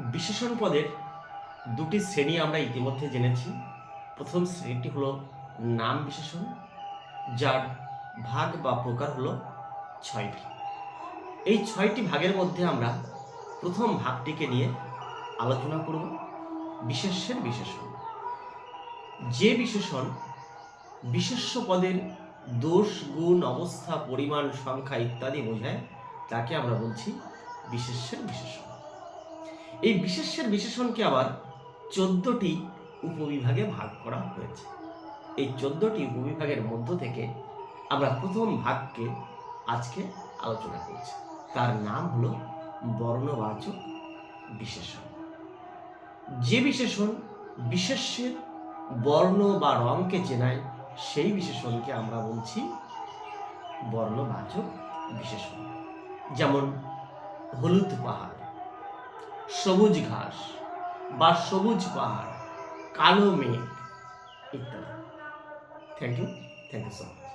বিশেষণ পদের দুটি শ্রেণী আমরা ইতিমধ্যে জেনেছি। প্রথম শ্রেণীটি হলো নাম বিশেষণ, যার ভাগ বা প্রকার হলো ৬টি। এই ৬টি ভাগের মধ্যে আমরা প্রথম ভাগটিকে নিয়ে আলোচনা করব বিশেষ্যের বিশেষণ। যে বিশেষণ বিশেষ্য পদের দোষ, গুণ, অবস্থা, পরিমাণ, সংখ্যা ইত্যাদি বোঝায় তাকে আমরা বলছি বিশেষ্যের বিশেষণ। এই বিশেষ্যের বিশেষণকে আবার ১৪টি উপবিভাগে ভাগ করা হয়েছে। এই ১৪টি উপবিভাগের মধ্য থেকে আমরা প্রথম ভাগকে আজকে আলোচনা করছি। তার নাম হলো বর্ণবাচক বিশেষণ। যে বিশেষণ বিশেষ্যের বর্ণ বা রঙকে চেনায় সেই বিশেষণকে আমরা বলছি বর্ণবাচক বিশেষণ। যেমন হলুদ পাহাড়, সবুজ ঘাস বা সবুজ পাহাড়, কালো মেঘ ইত্যাদি। Thank you so much.